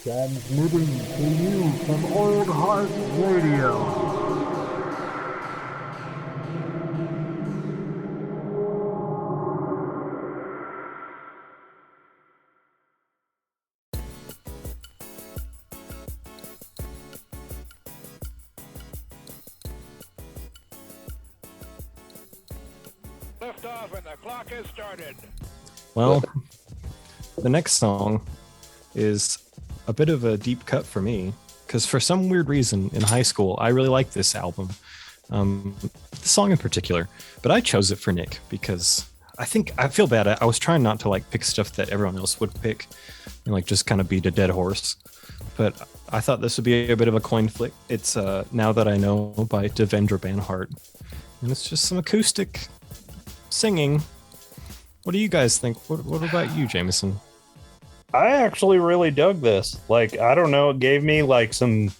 Transmitting to you from Old Heart Radio. Lift off and the clock has started. Well, the next song is a bit of a deep cut for me because for some weird reason in high school, I really liked this album, the song in particular, but I chose it for Nick because I feel bad. I was trying not to like pick stuff that everyone else would pick and like just kind of beat a dead horse. But I thought this would be a bit of a coin flick. It's Now That I Know by Devendra Banhart. And it's just some acoustic singing. What do you guys think? What about you, Jameson? I actually really dug this. Like, I don't know, it gave me like some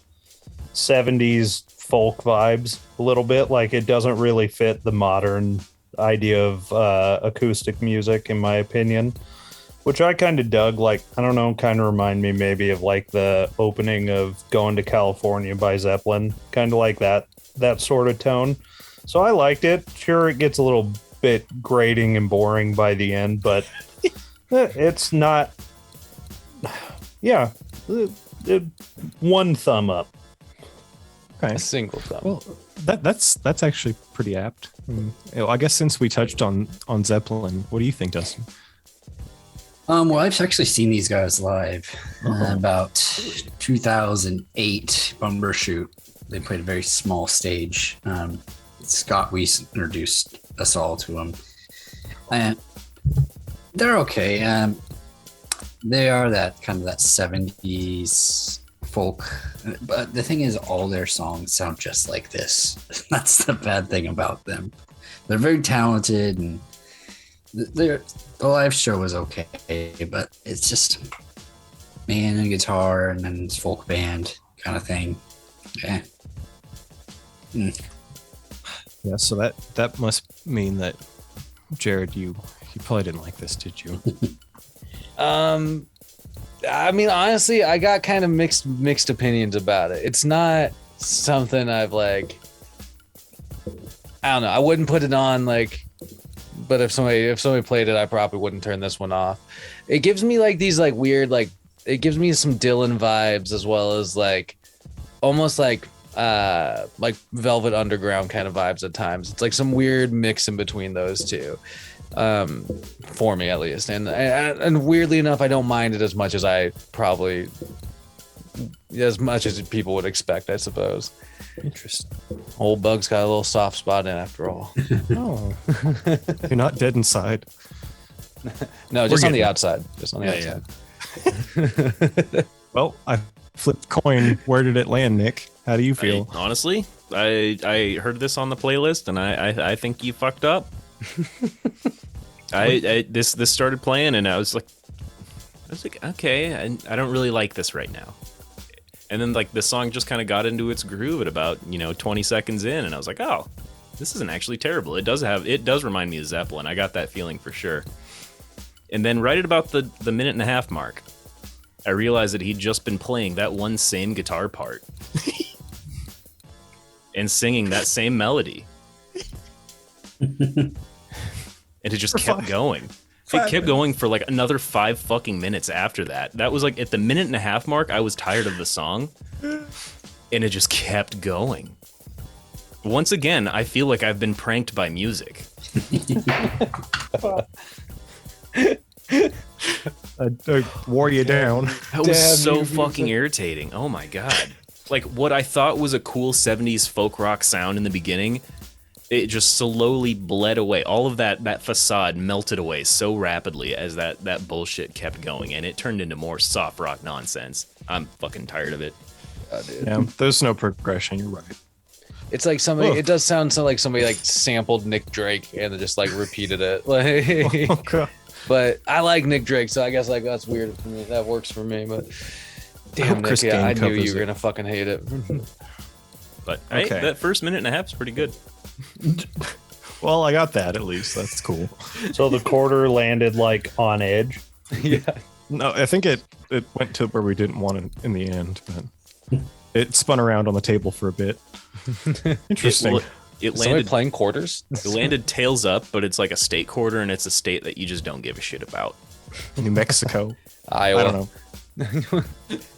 70s folk vibes a little bit. Like, it doesn't really fit the modern idea of acoustic music, in my opinion, which I kind of dug. Like, I don't know, kind of remind me maybe of like the opening of Going to California by Zeppelin, kind of like that sort of tone. So I liked it. Sure, it gets a little bit grating and boring by the end, but it's not. Yeah, one thumb up. Okay. A single thumb. Well, that's actually pretty apt. I guess since we touched on Zeppelin, what do you think, Dustin? Well, I've actually seen these guys live about 2008 Bumbershoot. They played a very small stage. Scott Weiss introduced us all to them. And they're okay. They are that kind of that 70s folk. But the thing is, all their songs sound just like this. That's the bad thing about them. They're very talented, and the live show was okay, but it's just man and guitar and then it's folk band kind of thing. Yeah. Yeah, so that must mean that, Jared, you probably didn't like this, did you? I mean, honestly, I got kind of mixed opinions about it. It's not something I've like, I don't know. I wouldn't put it on like, but if somebody played it, I probably wouldn't turn this one off. It gives me like these like weird, like it gives me some Dylan vibes as well as like almost like Velvet Underground kind of vibes at times. It's like some weird mix in between those two. For me at least, and weirdly enough, I don't mind it as much as people would expect, I suppose. Interesting. Old Bug's got a little soft spot in after all. Oh, you're not dead inside. No, just on the outside. Just on the outside. Yeah. Well, I flipped coin. Where did it land, Nick? How do you feel? Honestly, I heard this on the playlist, and I think you fucked up. This started playing, and I was like, okay, I don't really like this right now. And then like the song just kind of got into its groove at about 20 seconds in, and I was like, oh, this isn't actually terrible. It does remind me of Zeppelin. I got that feeling for sure. And then right at about the minute and a half mark, I realized that he'd just been playing that one same guitar part and singing that same melody. And it just kept going. It kept going for like another 5 fucking minutes after that. That was like at the minute and a half mark, I was tired of the song. And it just kept going. Once again, I feel like I've been pranked by music. I wore you down. That was so fucking irritating. Oh my god. Like what I thought was a cool 70s folk rock sound in the beginning, it just slowly bled away. All of that facade melted away so rapidly as that bullshit kept going, and it turned into more soft rock nonsense. I'm fucking tired of it. Yeah, there's no progression. You're right. It's like somebody. It does sound so like somebody like sampled Nick Drake and then just like repeated it. Like, Oh, God. but I like Nick Drake, so I guess like that's weird for me. That works for me. But damn, Nick, Christine I knew covers you were it. gonna fucking hate it. But Okay. hey, that first minute and a half is pretty good. Well, I got that at least. That's cool. So the quarter landed like on edge. Yeah. No, I think it went to where we didn't want it in the end, but it spun around on the table for a bit. Interesting. It Somebody landed playing quarters. it landed tails up, but it's like a state quarter, and it's a state that you just don't give a shit about. New Mexico. Iowa. I don't know.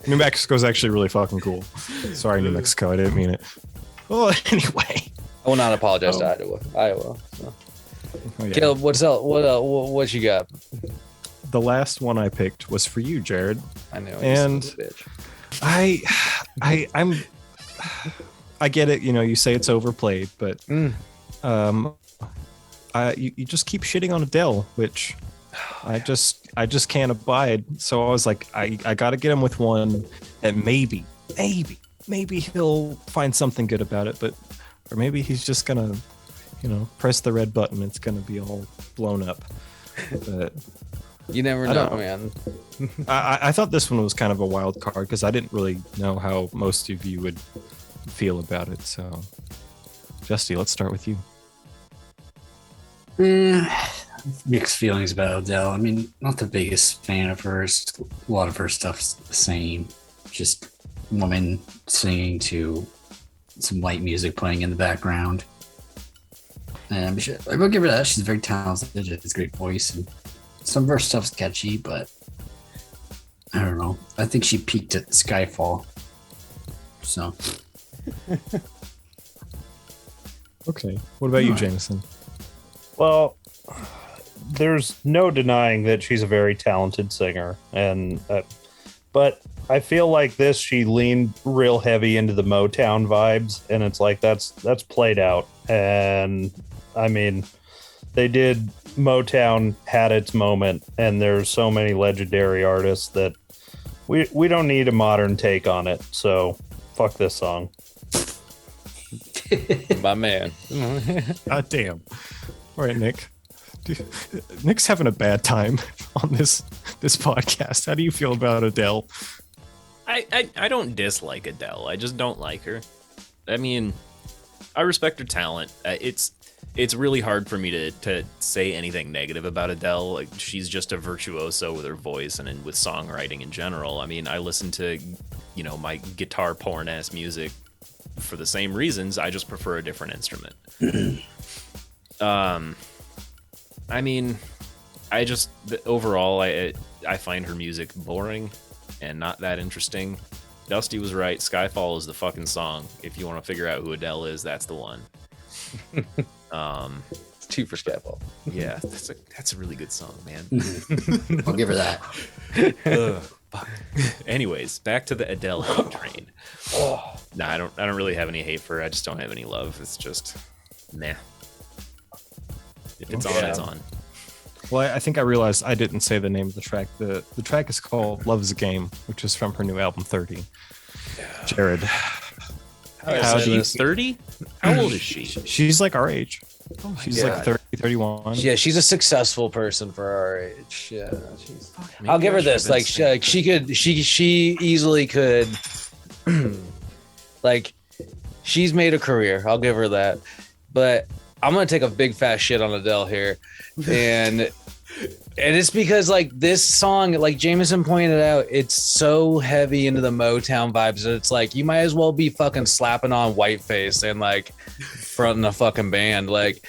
New Mexico's actually really fucking cool. Sorry, New Mexico. I didn't mean it. Well, anyway. I will not apologize to Iowa. So. Oh, yeah. Caleb, what's else? What you got? The last one I picked was for you, Jared. I know. And you son of a bitch. I get it. You know, you say it's overplayed, but you just keep shitting on Adele, which I just can't abide. So I was like, I got to get him with one that maybe he'll find something good about it, or maybe he's just gonna, press the red button. It's gonna be all blown up. But You never know, man. I thought this one was kind of a wild card because I didn't really know how most of you would feel about it. So, Justy, let's start with you. Mixed feelings about Adele. I mean, not the biggest fan of hers. A lot of her stuff's the same. Just woman singing to some light music playing in the background. And I will give her that. She's very talented. She has a great voice, and some of her stuff's catchy, but I don't know. I think she peaked at Skyfall. So. Okay. What about you, Jameson? Well, there's no denying that she's a very talented singer, and but I feel like she leaned real heavy into the Motown vibes, and it's like that's played out. And I mean, Motown had its moment, and there's so many legendary artists that we don't need a modern take on it. So fuck this song. My man. God damn. All right, Nick. Nick's having a bad time on this podcast. How do you feel about Adele? I don't dislike Adele. I just don't like her. I mean, I respect her talent. It's really hard for me to say anything negative about Adele. Like, she's just a virtuoso with her voice and with songwriting in general. I mean, I listen to, my guitar porn ass music for the same reasons. I just prefer a different instrument. I mean, overall, I find her music boring and not that interesting. Dusty was right. Skyfall is the fucking song. If you want to figure out who Adele is, that's the one. It's 2 for Skyfall. Yeah, that's a really good song, man. I'll give her that. Fuck. Anyways, back to the Adele hate train. Nah, I don't really have any hate for her. I just don't have any love. It's just meh. If it's on, it's on. Well, I think I realized I didn't say the name of the track. The track is called Love's a Game, which is from her new album 30. Jared. How do you 30? How old is she? She's like our age. She's like 30, 31. Yeah, she's a successful person for our age. Yeah, Maybe I'll give her I this. should Like, she easily could. Like, she's made a career. I'll give her that. But I'm gonna take a big fat shit on Adele here, and it's because like this song, like Jameson pointed out, it's so heavy into the Motown vibes that it's like you might as well be fucking slapping on Whiteface and like fronting a fucking band. Like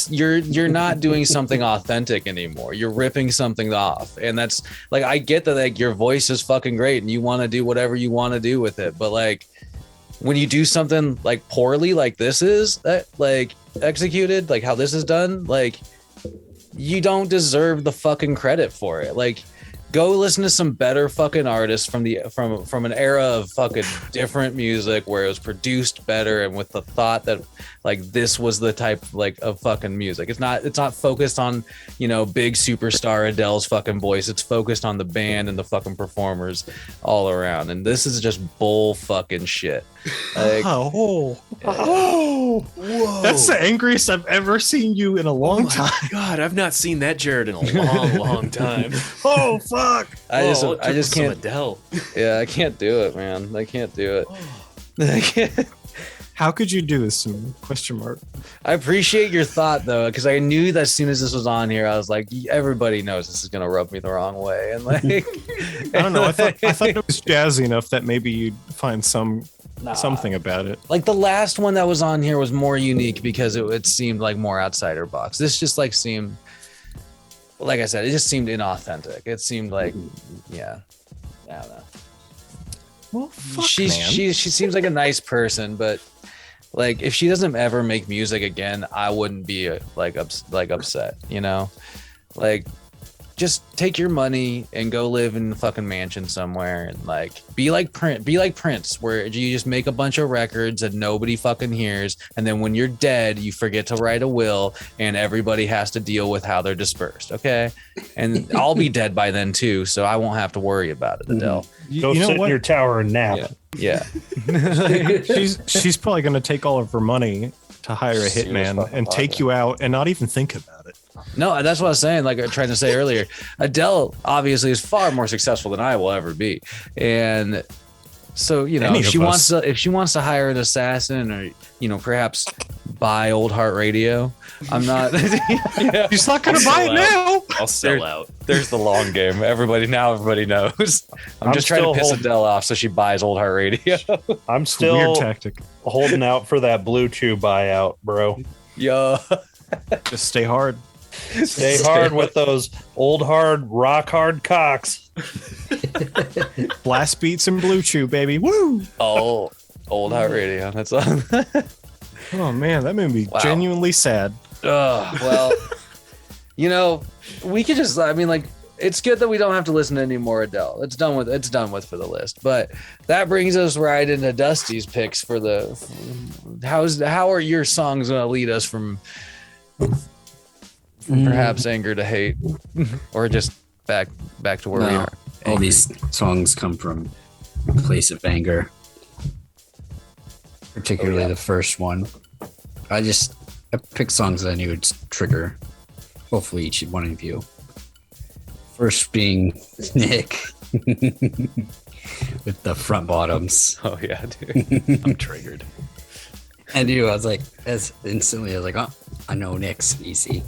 you're not doing something authentic anymore. You're ripping something off, and that's like I get that like your voice is fucking great and you want to do whatever you want to do with it, but like when you do something like poorly, like this is like executed, like how this is done, like you don't deserve the fucking credit for it. Like, go listen to some better fucking artists from an era of fucking different music where it was produced better and with the thought that like this was the type like of fucking music. It's not focused on, big superstar Adele's fucking voice. It's focused on the band and the fucking performers all around. And this is just bull fucking shit. Like, Whoa. That's the angriest I've ever seen you in a long time. God, I've not seen that Jared in a long, long time. Oh fuck! I just can't. Adele. Yeah, I can't do it, man. I can't do it. I can't. How could you do this to me? Question mark. I appreciate your thought though, because I knew that as soon as this was on here, I was like, everybody knows this is gonna rub me the wrong way, and like, I don't know. I thought it was jazzy enough that maybe you'd find something about it. like the last one that was on here was more unique because it seemed like more outsider box. This just like seemed, like I said, it just seemed inauthentic. It seemed like, yeah, I don't know. Well, fuck, She seems like a nice person, but like if she doesn't ever make music again, I wouldn't be like upset, you know? Like just take your money and go live in a fucking mansion somewhere and like be like Prince, where you just make a bunch of records that nobody fucking hears, and then when you're dead, you forget to write a will and everybody has to deal with how they're dispersed, okay? And I'll be dead by then too, so I won't have to worry about it, Adele. Go you know sit what? in your tower and nap. Yeah. She's probably going to take all of her money to hire a Serious hitman fucking and take podcast. you out and not even think about it. No, that's what I was saying. Like I tried to say earlier, Adele obviously is far more successful than I will ever be, and so you know, Any if of she us. wants to hire an assassin, or you know, perhaps buy Old Heart Radio. I'm not. Yeah. She's not going to I'll buy it sell now. I'll sell out. There's the long game. Everybody knows. I'm just trying to still piss hold- Adele off so she buys Old Heart Radio. I'm Weird still tactic. holding out for that Blue Chew buyout, bro. Yo. Just stay hard. Stay hard with those old hard, rock hard cocks. Blast beats and Blue Chew, baby. Woo! Oh, Old Heart Radio. That's all. Oh man, that made me Wow. genuinely sad. Well, you know, we could just, I mean, like, it's good that we don't have to listen to any more Adele. It's done with for the list. But that brings us right into Dusty's picks for the, how are your songs going to lead us from perhaps anger to hate, or just back to where we No, are? all these songs come from a place of anger. Particularly the first one. I picked songs that I knew would trigger hopefully each one of you. First being Nick with the front bottoms. Oh yeah, dude. I'm triggered. I knew. I was like, oh, I know Nick's easy.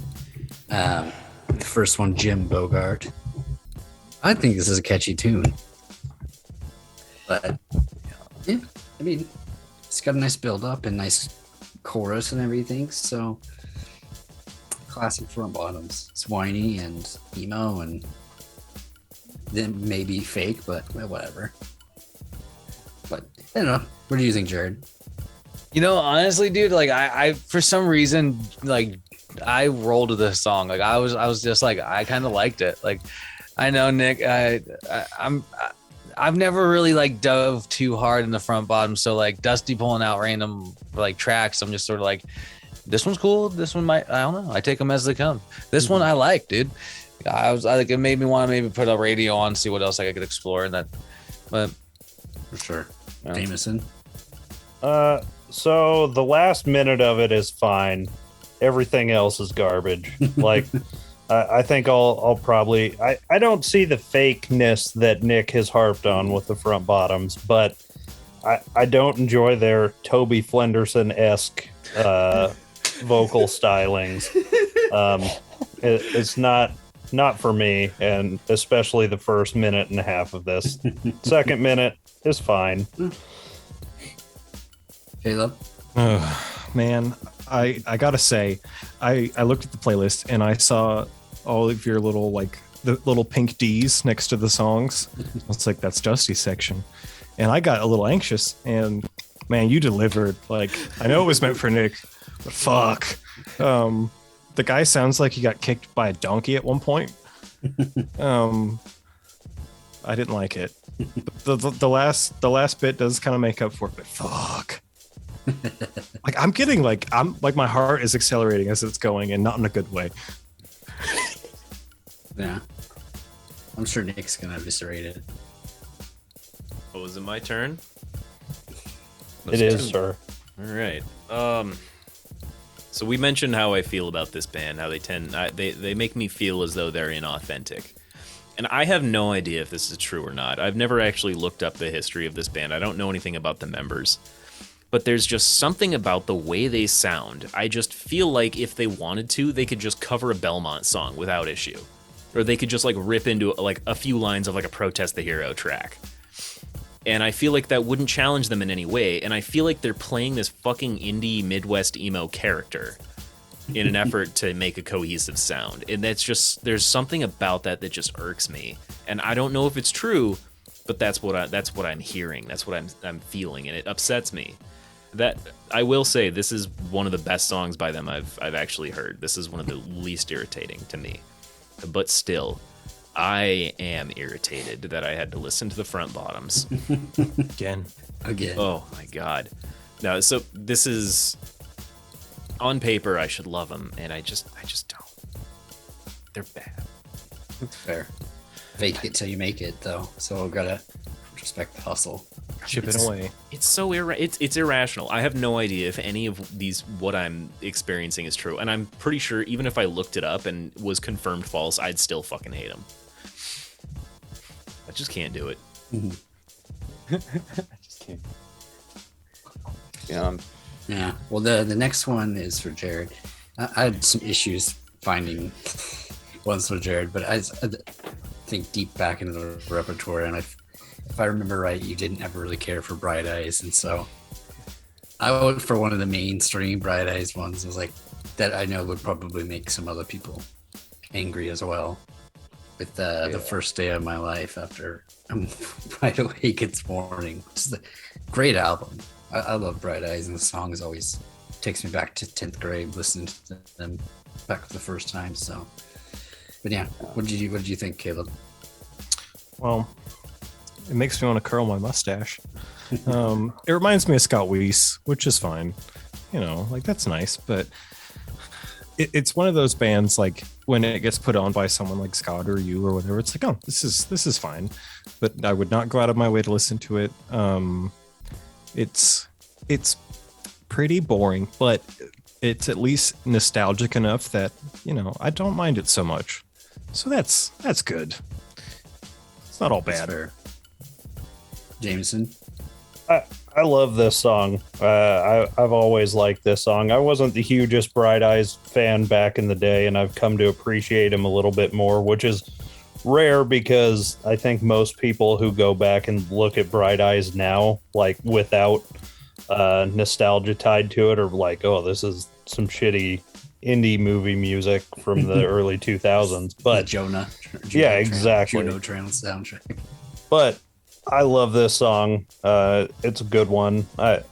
The first one, Jim Bogart. I think this is a catchy tune. But, yeah, I mean, it's got a nice build up and nice chorus and everything. So, classic front bottoms. It's whiny and emo and then maybe fake, but whatever. But, I don't know. What do you think, Jared? You know, honestly, dude, like I for some reason, like I rolled to this song. Like I was just like, I kind of liked it. Like I know Nick, I've never really like dove too hard in the front bottom. So like Dusty pulling out random like tracks, I'm just sort of like, this one's cool. This one might, I don't know. I take them as they come. This one I like, dude. I like, it made me want to maybe put a radio on, see what else I could explore in that. But For sure. Yeah. Jameson. So the last minute of it is fine. Everything else is garbage. Like, I think I'll probably. I don't see the fakeness that Nick has harped on with the front bottoms, but I don't enjoy their Toby Flenderson-esque vocal stylings. It's not for me, and especially the first minute and a half of this. Second minute is fine. Caleb. Man, I gotta say, I looked at the playlist and I saw all of your little the little pink D's next to the songs. It's like, that's Dusty's section, and I got a little anxious. And man, you delivered. Like, I know it was meant for Nick, but fuck, the guy sounds like he got kicked by a donkey at one point. I didn't like it. The last bit does kind of make up for it, but fuck. I'm my heart is accelerating as it's going, and not in a good way. Yeah. I'm sure Nick's gonna eviscerate it. Oh, is it my turn? It is, sir. All right. So we mentioned how I feel about this band, how they make me feel as though they're inauthentic. And I have no idea if this is true or not. I've never actually looked up the history of this band. I don't know anything about the members. but there's just something about the way they sound. I just feel like if they wanted to, they could just cover a Belmont song without issue. Or they could just like rip into like a few lines of like a Protest the Hero track. And I feel like that wouldn't challenge them in any way. And I feel like they're playing this fucking indie Midwest emo character in an effort to make a cohesive sound. And that's just, there's something about that that just irks me. And I don't know if it's true, but that's what I'm hearing. That's what I'm feeling, and it upsets me. That I will say, this is one of the best songs by them I've actually heard. This is one of the least irritating to me. But still, I am irritated that I had to listen to the front bottoms Again. Oh my god. No, so this is on paper I should love them, and I just don't. They're bad. That's fair. Fake it till you make it, though. So gotta respect the hustle. Chip it away. It's so it's irrational. I have no idea if any of these what I'm experiencing is true, and I'm pretty sure even if I looked it up and was confirmed false, I'd still fucking hate them. I just can't do it. I just can't. Yeah. Yeah. Well, the next one is for Jared. I had some issues finding ones for Jared, but I think deep back into the repertoire, and if I remember right, you didn't ever really care for Bright Eyes, and so I went for one of the mainstream Bright Eyes ones. It was like that I know would probably make some other people angry as well. With the first day of my life after I'm wide awake, it's morning. It's a great album. I love Bright Eyes, and the songs always takes me back to 10th grade listening to them back for the first time. So, but yeah, what did you think, Caleb? Well, it makes me want to curl my mustache. It reminds me of Scott Weiss, which is fine. You know, like that's nice, but it's one of those bands like when it gets put on by someone like Scott or you or whatever, it's like, oh, this is fine, but I would not go out of my way to listen to it. It's pretty boring, but it's at least nostalgic enough that, you know, I don't mind it so much. So that's good. It's not all bad. Jameson? I love this song. I've always liked this song. I wasn't the hugest Bright Eyes fan back in the day, and I've come to appreciate him a little bit more, which is rare because I think most people who go back and look at Bright Eyes now, like without nostalgia tied to it, are like, oh, this is some shitty indie movie music from the early 2000s. But Jonah yeah, exactly. Juno Trail soundtrack. But I love this song. It's a good one. I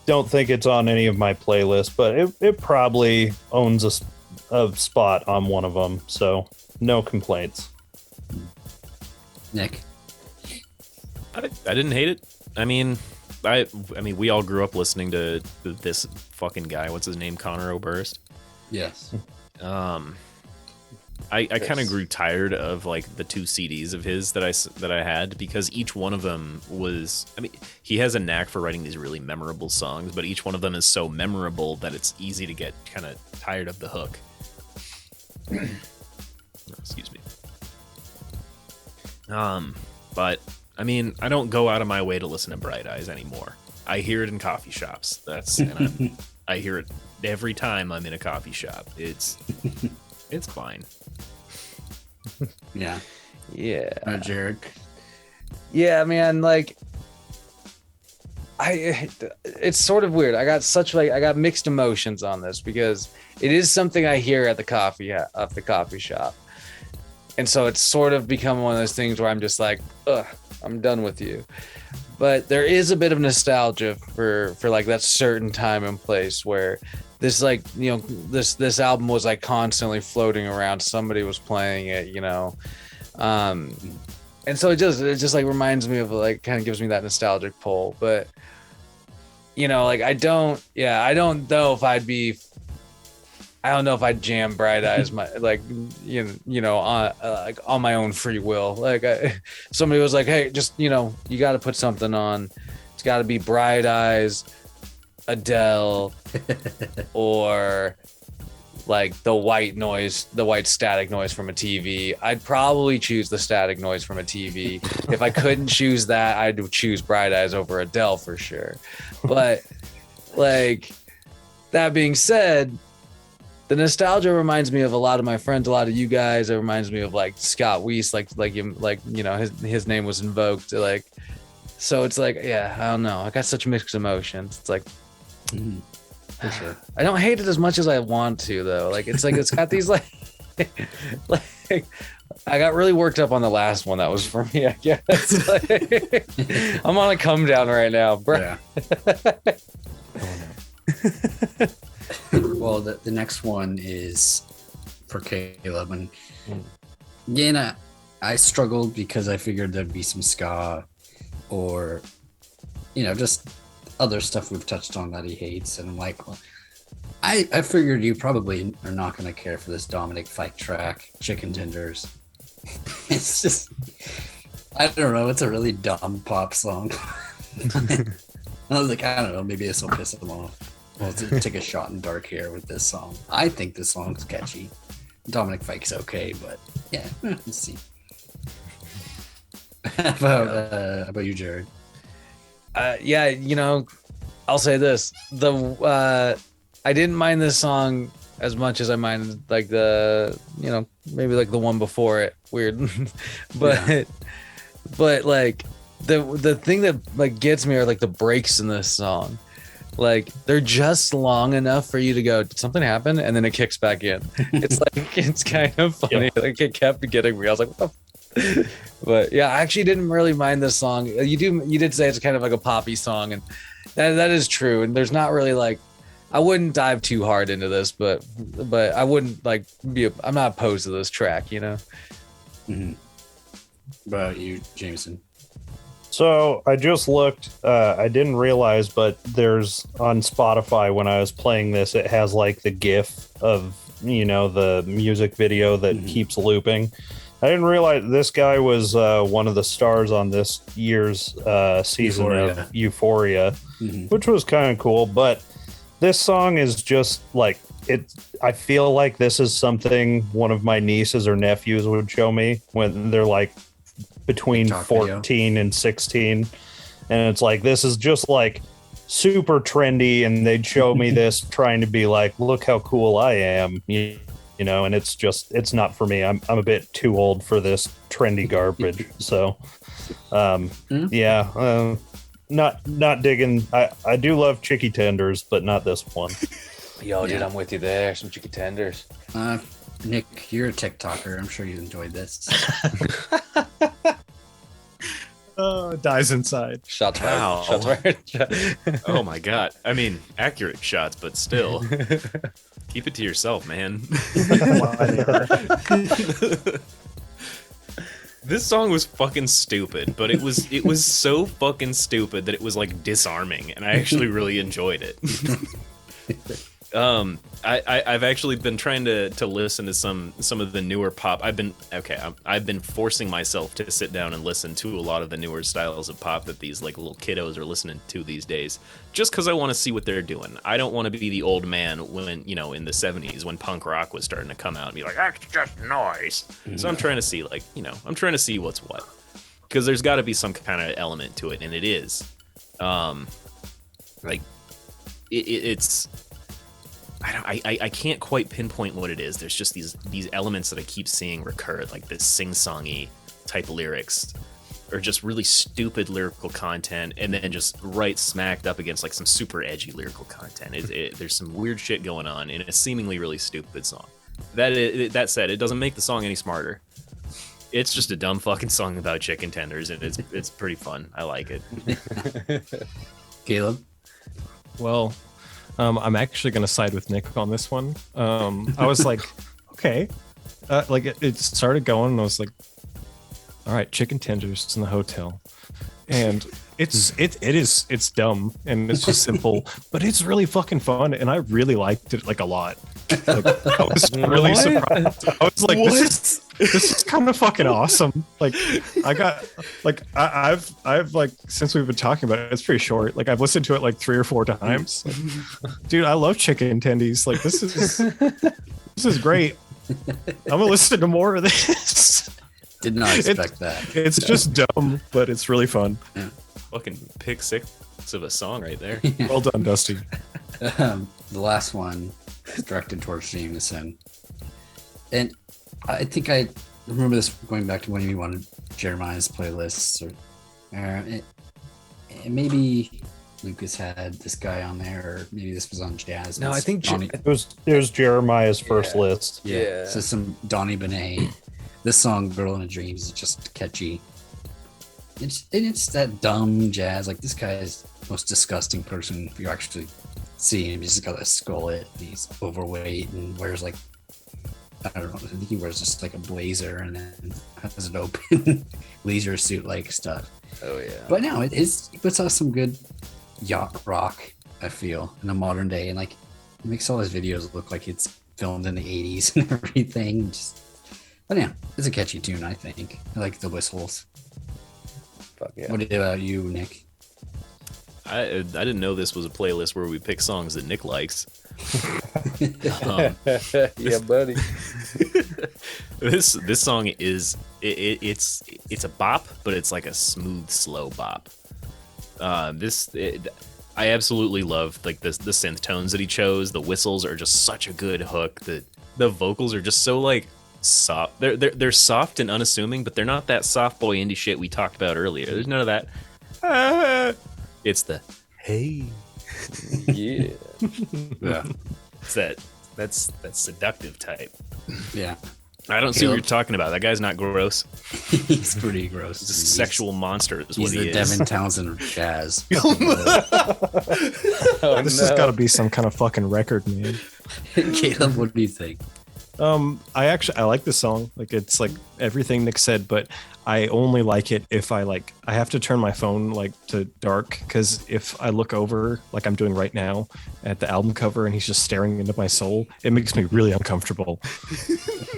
don't think it's on any of my playlists, but it probably owns a spot on one of them. So no complaints. Nick? I didn't hate it. I mean, we all grew up listening to this fucking guy. What's his name? Conor Oberst. Yes. I kind of grew tired of like the 2 CDs of his that I had, because each one of them was, I mean, he has a knack for writing these really memorable songs, but each one of them is so memorable that it's easy to get kind of tired of the hook. Excuse me. But I mean, I don't go out of my way to listen to Bright Eyes anymore. I hear it in coffee shops. And I hear it every time I'm in a coffee shop. It's fine. Yeah. Yeah. Jared? Yeah, man, like it's sort of weird. I got mixed emotions on this because it is something I hear at the coffee shop. And so it's sort of become one of those things where I'm just like, ugh, I'm done with you. But there is a bit of nostalgia for like that certain time and place where this, like, you know, this album was like constantly floating around. Somebody was playing it, you know. And so it just like reminds me of, like, kind of gives me that nostalgic pull. But, you know, like I don't know if I'd jam Bright Eyes on my own free will. Like somebody was like, hey, just, you know, you got to put something on. It's got to be Bright Eyes, Adele, or like the white static noise from a TV, I'd probably choose the static noise from a TV. If I couldn't choose that, I'd choose Bright Eyes over Adele for sure. But like, that being said, the nostalgia reminds me of a lot of my friends, a lot of you guys. It reminds me of like Scott Weiss, his name was invoked. Like, so it's like, yeah, I don't know. I got such mixed emotions. It's like, For sure. I don't hate it as much as I want to though. Like, it's got these like, like I got really worked up on the last one. That was for me, I guess. Like, I'm on a come down right now, bro. Yeah. Well, the next one is for Caleb, and again, I struggled because I figured there'd be some ska or, just other stuff we've touched on that he hates, and I'm like, well, I figured you probably are not going to care for this Dominic Fike track, Chicken Tenders. It's just, I don't know, it's a really dumb pop song. I was like, I don't know, maybe this will piss him off. Well, take a shot in dark here with this song. I think this song's catchy. Dominic Fike's okay, but yeah, let's see. How about you, Jared? Yeah, I'll say this: I didn't mind this song as much as I minded like maybe like the one before it. Weird, but like the thing that like gets me are like the breaks in this song. Like, they're just long enough for you to go, did something happen? And then it kicks back in. It's like, it's kind of funny. Yeah. Like, it kept getting me. I was like, what the But yeah, I actually didn't really mind this song. You did say it's kind of like a poppy song, and that is true. And there's not really like, I wouldn't dive too hard into this, but I wouldn't like I'm not opposed to this track, Mm-hmm. About you, Jameson? So I just looked, I didn't realize, but there's on Spotify when I was playing this, it has like the GIF of, the music video that keeps looping. I didn't realize this guy was one of the stars on this year's season of Euphoria, which was kind of cool. But this song is just like, I feel like this is something one of my nieces or nephews would show me when they're like, between 14 and 16, and it's like, this is just like super trendy, and they'd show me this trying to be like, look how cool I am, and it's not for me. I'm a bit too old for this trendy garbage. So not digging. I do love Chicky Tenders, but not this one. Yo, dude, I'm with you there. Some Chicky Tenders. Nick, you're a TikToker. I'm sure you enjoyed this. Dies inside. Shots fired. Wow. Shots fired. Oh my god. I mean, accurate shots, but still. Keep it to yourself, man. This song was fucking stupid, but it was so fucking stupid that it was like disarming, and I actually really enjoyed it. I've actually been trying to listen to some of the newer pop. I've been forcing myself to sit down and listen to a lot of the newer styles of pop that these like little kiddos are listening to these days, just because I want to see what they're doing. I don't want to be the old man when, in the 70s when punk rock was starting to come out and be like, that's just noise. So I'm trying to see I'm trying to see what's what, because there's got to be some kind of element to it, and it is. It's I can't quite pinpoint what it is. There's just these elements that I keep seeing recur, like this sing-songy type lyrics, or just really stupid lyrical content, and then just right smacked up against like some super edgy lyrical content. There's some weird shit going on in a seemingly really stupid song. That said, it doesn't make the song any smarter. It's just a dumb fucking song about chicken tenders, and it's pretty fun. I like it. Caleb? Well, I'm actually going to side with Nick on this one. I was like, okay. Like it started going, and I was like, all right, chicken tenders in the hotel. And it's dumb, and it's just simple, but it's really fucking fun, and I really liked it like a lot. Like, I was really surprised. I was like, this is kind of fucking awesome. Like I've like since we've been talking about it, it's pretty short. Like I've listened to it like 3 or 4 times. Like, dude, I love chicken tendies. Like this is great. I'm gonna listen to more of this. Did not expect that. It's just dumb, but it's really fun. Fucking pick 6 of a song right there. Well done, Dusty. The last one is directed towards Jameson. And I think I remember this going back to when you wanted Jeremiah's playlists, or maybe Lucas had this guy on there, or maybe this was on Jazz. No, I think It was Jeremiah's first list. Yeah. So some Donny Benet. This song, "Girl in a Dream," is just catchy. It's that dumb jazz. Like, this guy is the most disgusting person if you actually see him. He's just got a skullet. He's overweight and wears like, I don't know, I think he wears just like a blazer and then has an open leisure suit like stuff. Oh yeah. But no, he puts out some good yacht rock, I feel, in the modern day, and like it makes all his videos look like it's filmed in the 80s and everything. But yeah, it's a catchy tune, I think. I like the whistles. Fuck yeah. What about you, Nick? I didn't know this was a playlist where we pick songs that Nick likes. Yeah, buddy. This song is it's a bop, but it's like a smooth, slow bop. I absolutely love like the synth tones that he chose. The whistles are just such a good hook. The vocals are just so like soft. They're soft and unassuming, but they're not that soft boy indie shit we talked about earlier. There's none of that. It's the hey. Yeah. Yeah. It's that's seductive type. Yeah. I don't see what you're talking about. That guy's not gross. He's pretty gross. He's a sexual monster is He's what the he is. Devin Townsend of jazz. This has got to be some kind of fucking record, man. Caleb, what do you think? I like this song. Like, it's like everything Nick said, but I only like it if I have to turn my phone like to dark, because if I look over like I'm doing right now at the album cover and he's just staring into my soul, it makes me really uncomfortable.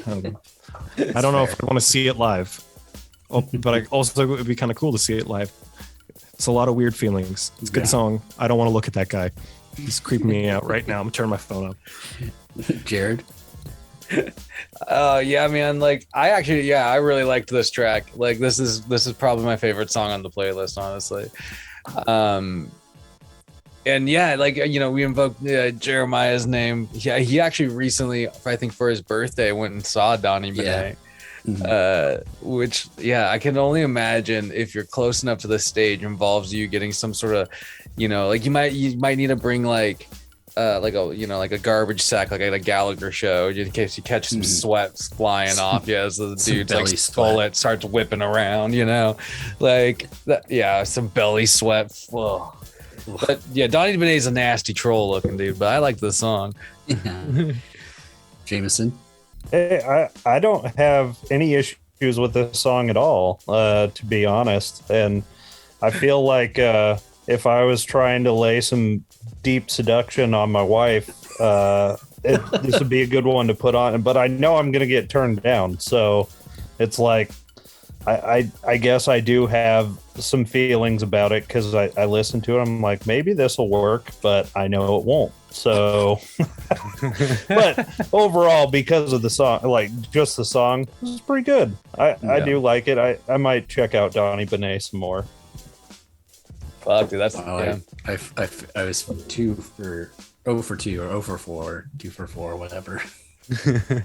I don't know if I want to see it live, but it would be kind of cool to see it live. It's a lot of weird feelings. It's a good song. I don't want to look at that guy. He's creeping me out right now. I'm gonna turn my phone up. Jared? Yeah, man. Like, I really liked this track. Like, this is probably my favorite song on the playlist, honestly. And yeah, like, you know, we invoked Jeremiah's name. Yeah, he actually recently, I think for his birthday, went and saw Donny Benet. Which, yeah, I can only imagine if you're close enough to the stage involves you getting some sort of, you know, like you might need to bring like a garbage sack, like at a Gallagher show, in case you catch some sweat flying off you as the dude's like bullet starts whipping around, you know, like that. Yeah, some belly sweat. Whoa. But yeah, Donny Benet's a nasty troll looking dude, but I like the song. Jameson? Hey, I don't have any issues with this song at all, to be honest. And I feel like if I was trying to lay some deep seduction on my wife, this would be a good one to put on. But I know I'm going to get turned down. So it's like, I guess I do have some feelings about it, because I listen to it. I'm like, maybe this will work, but I know it won't. So, but overall, because of the song, like just the song, this is pretty good. I do like it. I might check out Donny Benet some more. Fuck, dude, that's I was 2 for 0 for 2 or 0 for 4, 2 for 4, whatever. It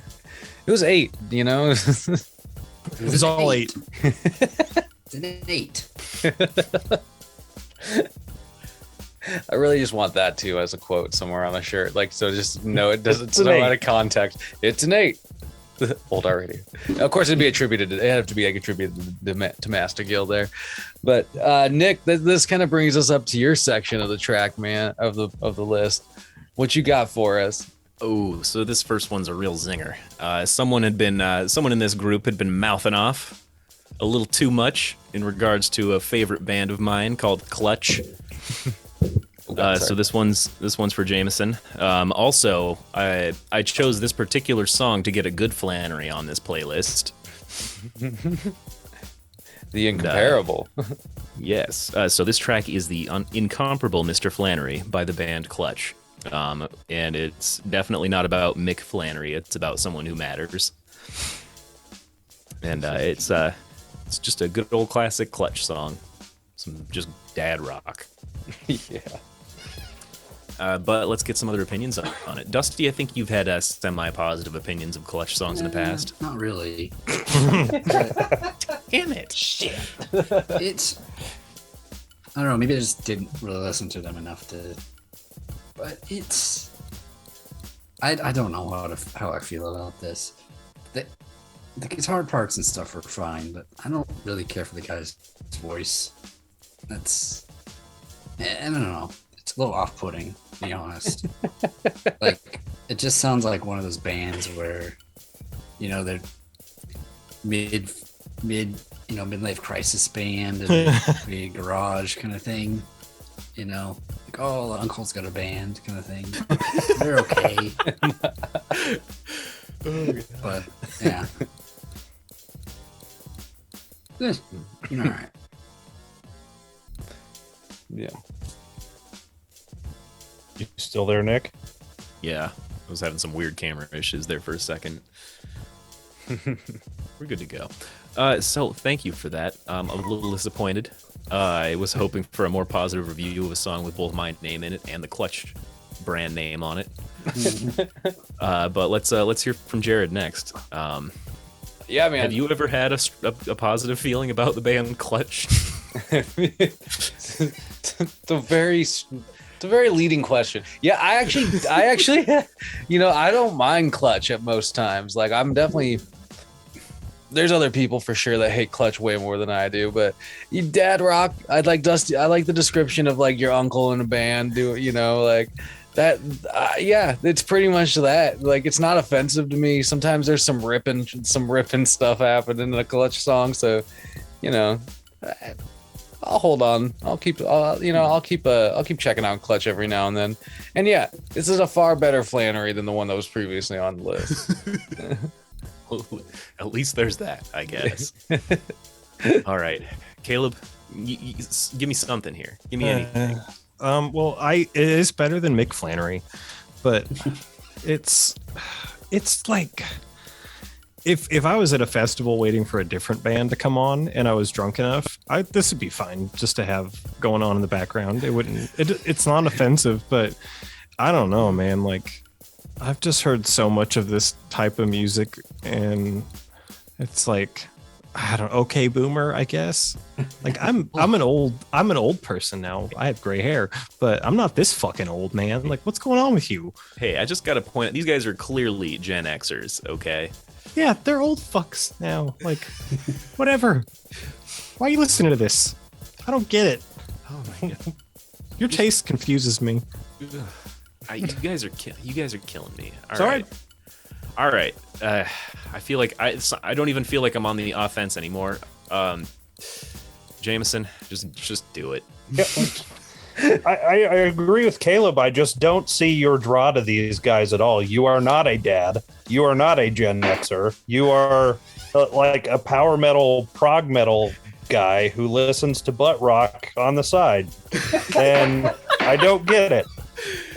was 8, you know. It was all 8. It's an 8. I really just want that too as a quote somewhere on a shirt, like, so just know it doesn't an know 8. out of context. It's an 8. Old already. Of course, it'd have to be attributed to Master Gill there. But Nick, this kind of brings us up to your section of the track, man, of the list. What you got for us? Oh, so this first one's a real zinger. Someone in this group had been mouthing off a little too much in regards to a favorite band of mine called Clutch. So this one's for Jameson. Also, I chose this particular song to get a good Flannery on this playlist. The incomparable. Yes. So this track is the incomparable Mr. Flannery by the band Clutch. And it's definitely not about Mick Flannery. It's about someone who matters. And it's just a good old classic Clutch song. Some just dad rock. Yeah. But let's get some other opinions on it. Dusty, I think you've had semi-positive opinions of Clutch songs in the past. Not really. Damn it. Shit. It's, I don't know, maybe I just didn't really listen to them enough to, but it's, I don't know how I feel about this. The guitar parts and stuff are fine, but I don't really care for the guy's voice. That's, I don't know. It's a little off-putting, to be honest. Like, it just sounds like one of those bands where, you know, they're midlife crisis band and a garage kind of thing. You know, like, oh, the uncle's got a band kind of thing. They're okay. But, yeah. All right. Yeah. You still there, Nick? Yeah, I was having some weird camera issues there for a second. We're good to go. So thank you for that. I'm a little disappointed. I was hoping for a more positive review of a song with both my name in it and the Clutch brand name on it. But let's hear from Jared next. Yeah, man. Have you ever had a positive feeling about the band Clutch? The very leading question. Yeah, I actually, you know, I don't mind Clutch at most times. Like, I'm definitely, there's other people for sure that hate Clutch way more than I do, but you dad rock, I like the description of like your uncle in a band, you know, like that. Yeah, it's pretty much that. Like, it's not offensive to me. Sometimes there's some ripping stuff happening in a Clutch song. So, you know, I'll hold on. I'll keep checking out Clutch every now and then. And yeah, this is a far better Flannery than the one that was previously on the list. Well, at least there's that, I guess. All right, Caleb, give me something here. Give me anything. Well, it is better than Mick Flannery, but it's like if I was at a festival waiting for a different band to come on and I was drunk enough, this would be fine just to have going on in the background. It's not offensive, but I don't know, man. Like, I've just heard so much of this type of music, and it's like, I don't know, okay boomer, I guess. Like, I'm an old person now. I have gray hair, but I'm not this fucking old, man. Like, what's going on with you? Hey, I just got to point out, these guys are clearly Gen Xers, okay? Yeah, they're old fucks now. Like, whatever. Why are you listening to this? I don't get it. Oh my god. Your taste confuses me. You guys are killing me. Sorry. All right. I feel like I don't even feel like I'm on the offense anymore. Jameson, just do it. Yeah. I agree with Caleb. I just don't see your draw to these guys at all. You are not a dad. You are not a Gen Xer. You are like a power metal, prog metal guy who listens to butt rock on the side. And I don't get it.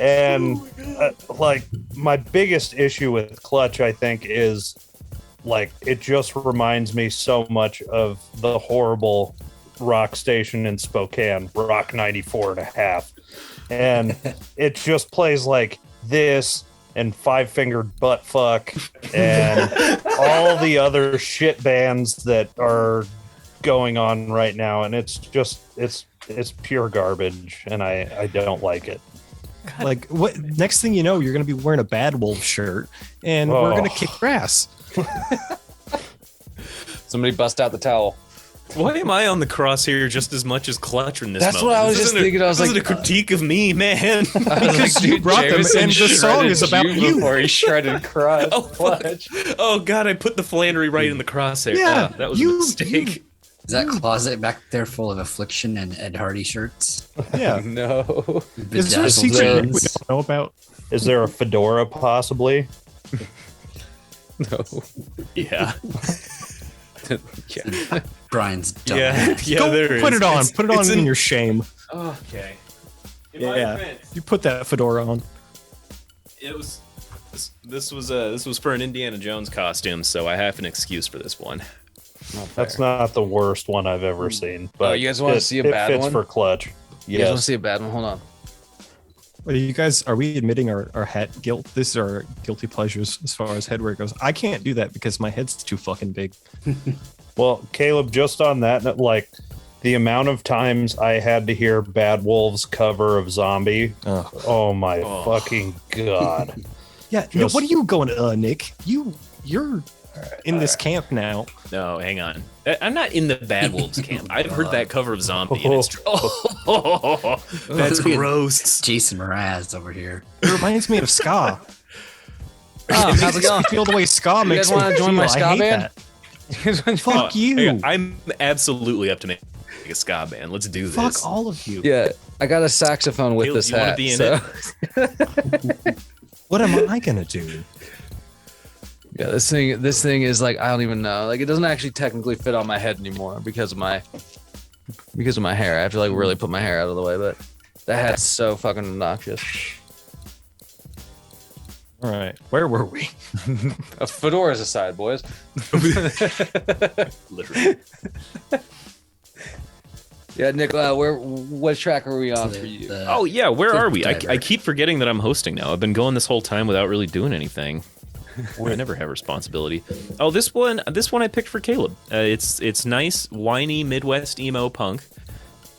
And like, my biggest issue with Clutch, I think, is like, it just reminds me so much of the horrible rock station in Spokane, Rock 94.5. And it just plays like this and Five Fingered Butt Fuck and all the other shit bands that are going on right now. And it's just, it's pure garbage, and I don't like it. Like, what? Next thing you know, you're going to be wearing a Bad Wolf shirt, and we're going to kick grass. Somebody bust out the towel. Why am I on the crosshair just as much as Clutch in this That's moment? what I was just thinking. I was this like, isn't a critique of me, man. Because you brought them, and the song is about you. Before he shredded crotch. Clutch. Oh god, I put the Flannery right in the crosshair. Yeah, that was a mistake. Is that closet back there full of Affliction and Ed Hardy shirts? Yeah. No. Is there a secret we don't know about? Is there a fedora possibly? No. Yeah. Yeah. Brian's done. Yeah, Go there put is. it on. It's- Put it on it's in your shame. Okay. Yeah. You put that fedora on. It was. This was for an Indiana Jones costume, so I have an excuse for this one. That's not the worst one I've ever seen. But you guys wanna see a bad It fits one? for Clutch. You guys want to Yes. see a bad one? Hold on. Well, you guys, are we admitting our head guilt? This is our guilty pleasures as far as headwear goes. I can't do that because my head's too fucking big. Well, Caleb, just on that, like the amount of times I had to hear Bad Wolves cover of Zombie. Oh my fucking god. Yeah, Just- what are you going, Nick? You're in this camp now. No, hang on. I'm not in the Bad Wolves camp. I've heard that cover of Zombie, and it's that's Look at gross. Jason Mraz over here. It reminds me of ska. How's it going? I feel the way ska makes guys me wanna join feel. my I ska hate band? that. Fuck you. Hang on, I'm absolutely up to make a ska band. Let's do this. Fuck all of you. Yeah, I got a saxophone with Caleb, this you wanna hat. be in so. What am I gonna do? Yeah, this thing is like I don't even know. Like it doesn't actually technically fit on my head anymore because of my hair. I have to like really put my hair out of the way, but that hat's so fucking obnoxious. All right, where were we? Fedoras aside, boys. Literally. Yeah, Nick, what track are we on for you? Oh yeah, where are we? Diver. I keep forgetting that I'm hosting now. I've been going this whole time without really doing anything. I never have responsibility. Oh, this one I picked for Caleb. It's nice, whiny Midwest emo punk,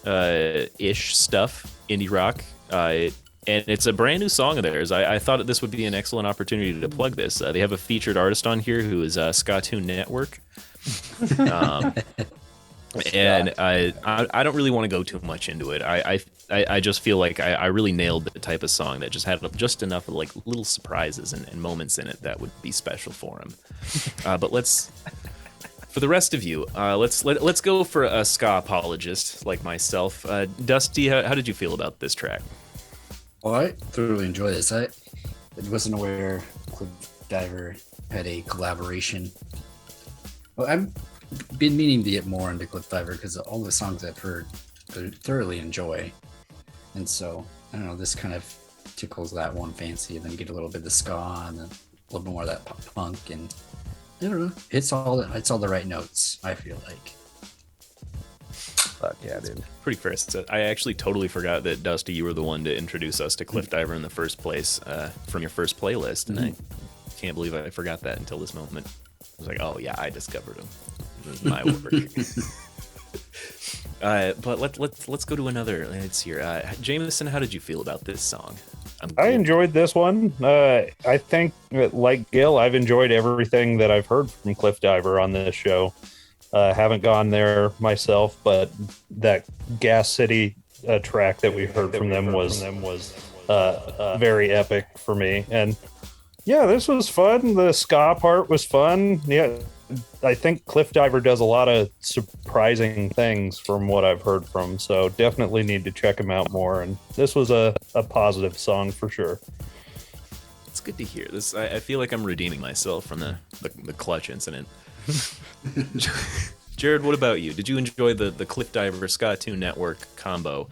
ish stuff, indie rock, and it's a brand new song of theirs. I thought that this would be an excellent opportunity to plug this. They have a featured artist on here who is Ska2 Network. And I don't really want to go too much into it. I just feel like I really nailed the type of song that just had just enough of like little surprises and moments in it that would be special for him. But for the rest of you, let's go for a ska apologist like myself. Dusty, how did you feel about this track? Well, I thoroughly enjoy this. I wasn't aware Cliff Diver had a collaboration. Well, I've been meaning to get more into Cliff Diver because all the songs I've heard I thoroughly enjoy. And so, I don't know, this kind of tickles that one fancy, and then get a little bit of the ska and then a little more of that punk, and I don't know, it's all the right notes, I feel like. Fuck yeah, dude. Pretty fair. I actually totally forgot that Dusty, you were the one to introduce us to Cliff Diver in the first place from your first playlist, and I can't believe I forgot that until this moment. I was like, oh yeah, I discovered him. It was my work. But let's go to another. Let's hear. Jameson, how did you feel about this song? I enjoyed this one. I think, like Gill, I've enjoyed everything that I've heard from Cliff Diver on this show. Haven't gone there myself, but that Gas City track that we heard from them was very epic for me. And yeah, this was fun. The ska part was fun. Yeah, I think Cliff Diver does a lot of surprising things from what I've heard from, so definitely need to check him out more. And this was a positive song for sure. It's good to hear this. I feel like I'm redeeming myself from the clutch incident. Jared, what about you? Did you enjoy the Cliff Diver Ska2 Network combo?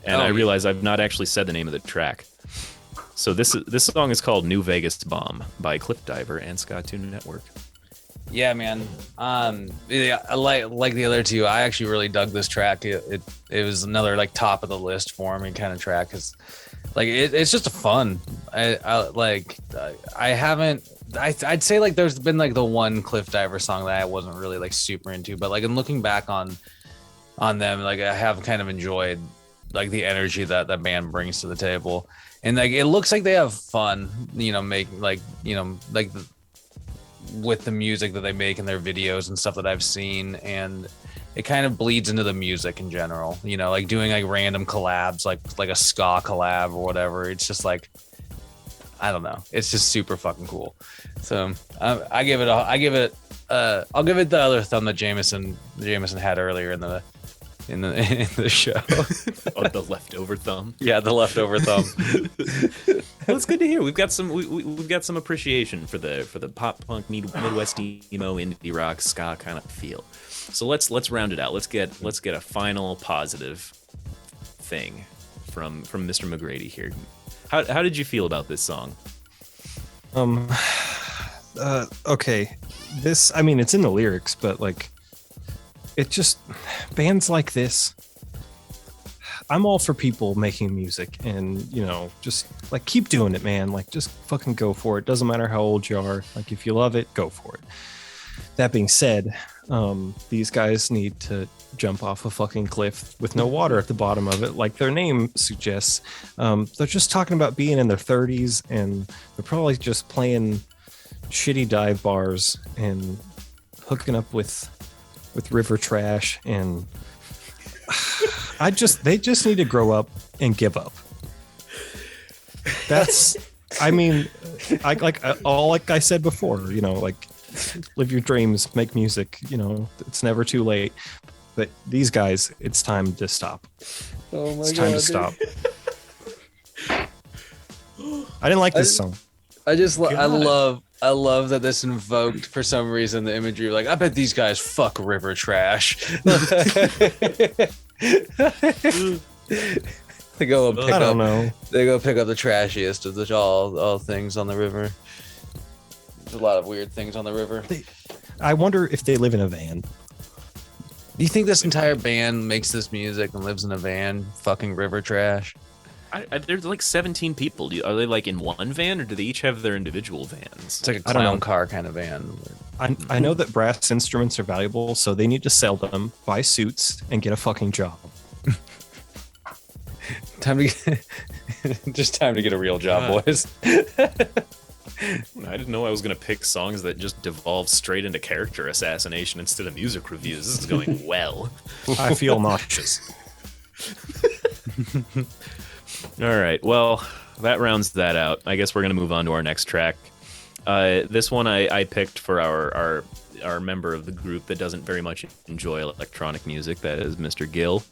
And I realize I've not actually said the name of the track. So this song is called New Vegas Bomb by Cliff Diver and Ska2 Network. Yeah, man. Yeah, like the other two, I actually really dug this track. It was another like top of the list for me kind of track, because like it's just a fun. I'd say like there's been like the one Cliff Diver song that I wasn't really like super into, but like in looking back on them, like I have kind of enjoyed like the energy that that band brings to the table, and like it looks like they have fun, with the music that they make in their videos and stuff that I've seen, and it kind of bleeds into the music in general, like doing like random collabs, like a ska collab or whatever. It's just like, I don't know, it's just super fucking cool. So I'll give it the other thumb that Jameson had earlier in the in the show. Oh, the leftover thumb. Yeah, the leftover thumb. Well, it's good to hear. We've got some we've got some appreciation for the pop punk Midwest emo indie rock ska kind of feel. So let's round it out. Let's get a final positive thing from Mr. McGrady here. How did you feel about this song? Okay, this, I mean, it's in the lyrics, but like, it just, bands like this, I'm all for people making music and, you know, just like keep doing it, man. Like, just fucking go for it. Doesn't matter how old you are. Like, if you love it, go for it. That being said, these guys need to jump off a fucking cliff with no water at the bottom of it, like their name suggests. They're just talking about being in their 30s, and they're probably just playing shitty dive bars and hooking up with river trash, and they just need to grow up and give up. That's, I mean, like I said before, you know, like, live your dreams, make music, you know, it's never too late. But these guys, it's time to stop. Oh my It's time to stop. I didn't like this song. I love that this invoked for some reason the imagery of like, I bet these guys fuck river trash. They go and pick I don't up. know. They go pick up the trashiest of the all things on the river. There's a lot of weird things on the river. I wonder if they live in a van. Do you think this entire band makes this music and lives in a van, fucking river trash? There's like 17 people. Are they like in one van, or do they each have their individual vans? It's like a I don't know. clown car kind of van. I know that brass instruments are valuable, so they need to sell them, buy suits, and get a fucking job. Time to get a real job, boys. I didn't know I was going to pick songs that just devolve straight into character assassination instead of music reviews. This is going well. I feel nauseous. All right. Well, that rounds that out. I guess we're going to move on to our next track. This one I picked for our member of the group that doesn't very much enjoy electronic music. That is Mr. Gill.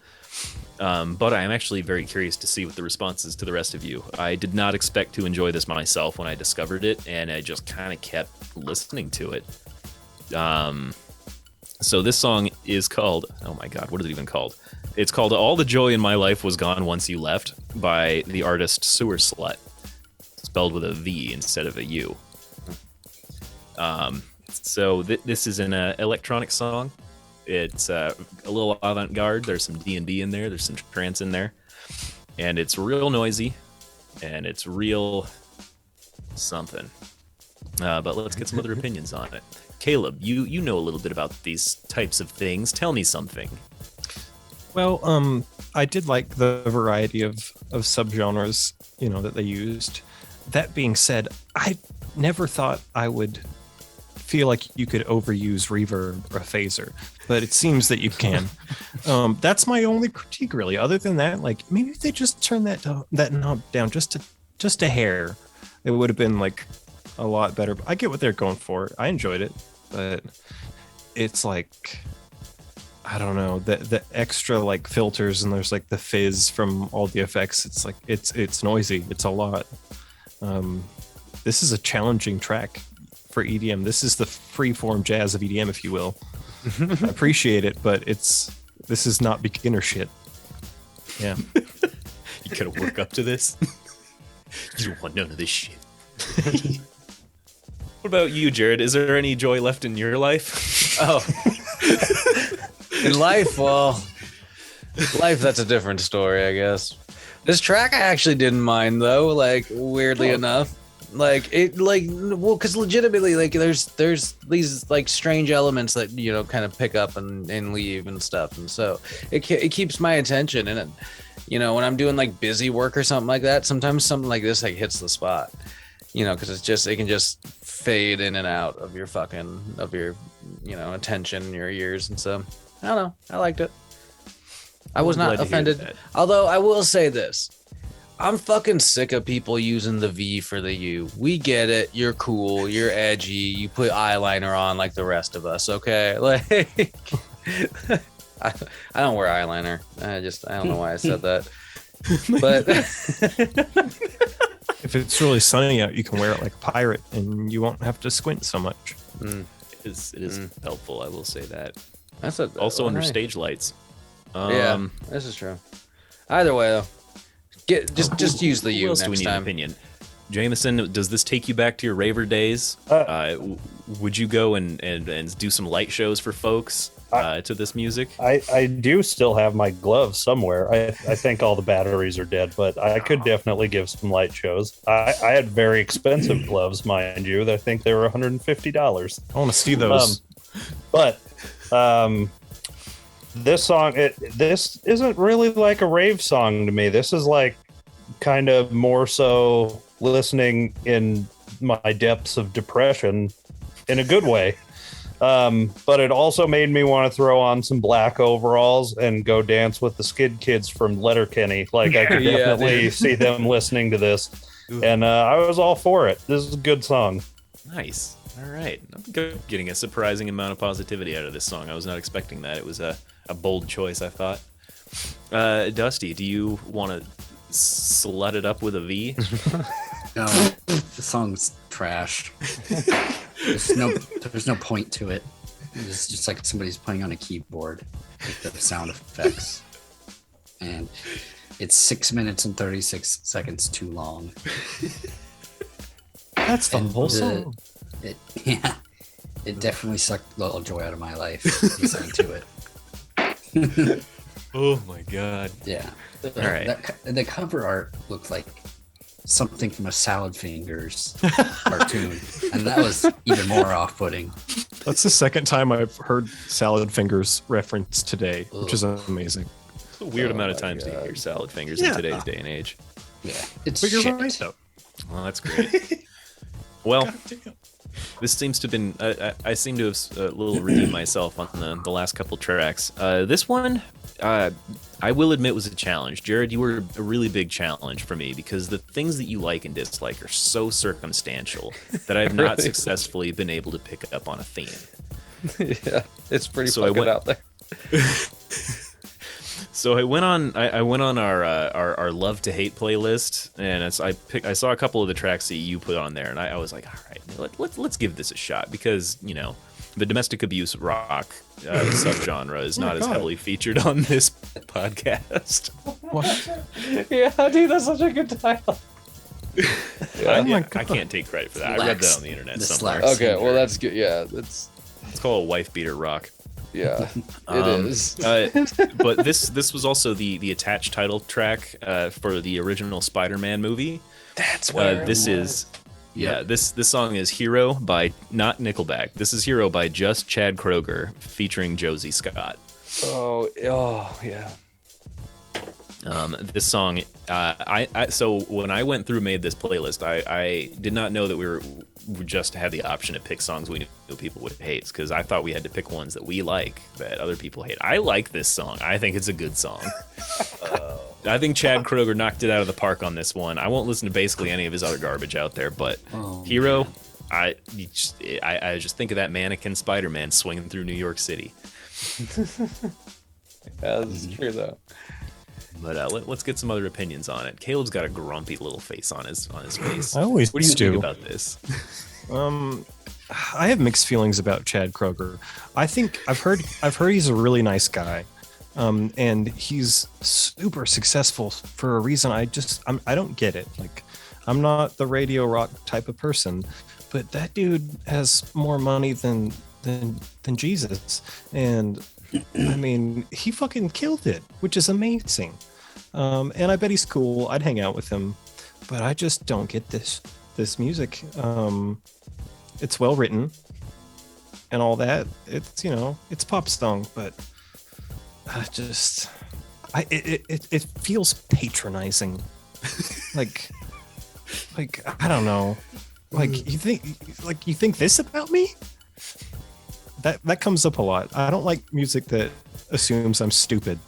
But I am actually very curious to see what the response is to the rest of you. I did not expect to enjoy this myself when I discovered it, and I just kind of kept listening to it. So this song is called, oh my god, what is it even called? It's called All the Joy in My Life Was Gone Once You Left by the artist Sewer Slut, spelled with a V instead of a U. So this is an electronic song. It's a little avant-garde. There's some D&D in there. There's some trance in there. And it's real noisy. And it's real something. But let's get some other opinions on it. Caleb, you know a little bit about these types of things. Tell me something. Well, I did like the variety of subgenres, you know, that they used. That being said, I never thought I would feel like you could overuse reverb or phaser, but it seems that you can. That's my only critique, really. Other than that, like, maybe if they just turn that knob down just a hair, it would have been like a lot better. I get what they're going for. I enjoyed it, but it's like, I don't know, the extra like filters, and there's like the fizz from all the effects. It's like it's noisy. It's a lot. This is a challenging track for EDM. This is the freeform jazz of EDM, if you will. I appreciate it, but this is not beginner shit. Yeah. You gotta work up to this. You don't want none of this shit. What about you, Jared? Is there any joy left in your life? Oh. In life, that's a different story, I guess. This track I actually didn't mind, though, like, weirdly enough. Like, because legitimately, like, there's these, like, strange elements that, you know, kind of pick up and leave and stuff. And so it keeps my attention. And, you know, when I'm doing, like, busy work or something like that, sometimes something like this, like, hits the spot. You know, because it can just fade in and out of your, you know, attention, your ears. And so, I don't know. I liked it. I was not offended. Although, I will say this. I'm fucking sick of people using the V for the U. We get it. You're cool. You're edgy. You put eyeliner on like the rest of us, okay? Like, I don't wear eyeliner. I don't know why I said that. But If it's really sunny out, you can wear it like a pirate, and you won't have to squint so much. It is helpful, I will say that. that's a, Also under hey. stage lights. Yeah, this is true. Either way, though, just use the Who U else do we next need an time. opinion? Jameson, does this take you back to your raver days? Would you go and do some light shows for folks to this music? I do still have my gloves somewhere. I think all the batteries are dead, but I could definitely give some light shows. I had very expensive gloves, mind you. I think they were $150. I want to see those. But this song, this isn't really like a rave song to me. This is like kind of more so listening in my depths of depression in a good way. But it also made me want to throw on some black overalls and go dance with the Skid Kids from Letterkenny. Like I could Yeah, definitely dude. see them listening to this. And I was all for it. This is a good song. Nice. All right. I'm getting a surprising amount of positivity out of this song. I was not expecting that. It was a bold choice, I thought. Dusty, do you want to slut it up with a V? No, the song's trash. There's no point to it. It's just like somebody's playing on a keyboard with the sound effects. And it's 6 minutes and 36 seconds too long. That's the And whole song. It definitely sucked a little joy out of my life listening to it. Oh my god. Yeah. All right. The cover art looked like something from a Salad Fingers cartoon, and that was even more off-putting. That's the second time I've heard Salad Fingers referenced today, which is amazing. It's a weird amount of times to hear salad fingers in today's day and age. Yeah, it's But you're shit. right, though. Well, that's great. Well, this seems to have been. I seem to have a little redeemed myself on the last couple tracks. This one, I will admit, was a challenge. Jared, you were a really big challenge for me because the things that you like and dislike are so circumstantial that I have not successfully been able to pick up on a theme. Yeah, it's pretty So I fucking went- out there. So I went on our love to hate playlist, and I saw a couple of the tracks that you put on there, and I was like, all right, let's give this a shot because the domestic abuse rock subgenre is not as heavily featured on this podcast. What? Yeah, dude, that's such a good title. I can't take credit for that. I read that on the internet The somewhere. slacks. Okay, well that's good. Yeah, that's It's called wife beater rock. yeah, it is. But this was also the attached title track for the original Spider-Man movie. That's what This is. Yeah, this song is Hero by, not Nickelback. This is Hero by just Chad Kroeger featuring Josie Scott. Oh yeah. This song, so when I went through made this playlist, I did not know that we just had the option to pick songs we knew people would hate, because I thought we had to pick ones that we like that other people hate. I like this song. I think it's a good song. I think Chad Kroeger knocked it out of the park on this one. I won't listen to basically any of his other garbage out there, but Hero, man. I just think of that mannequin Spider-Man swinging through New York City. Yeah, this is true though. But let's get some other opinions on it. Caleb's got a grumpy little face on his face. I always What do you do. think about this? I have mixed feelings about Chad Kroeger. I think I've heard he's a really nice guy, and he's super successful for a reason I don't get it. Like, I'm not the radio rock type of person, but that dude has more money than Jesus, and I mean, he fucking killed it, which is amazing. And I bet he's cool. I'd hang out with him, but I just don't get this music. It's well written and all that. It's it's pop song, but it feels patronizing. like I don't know. Like you think this about me? That comes up a lot. I don't like music that assumes I'm stupid.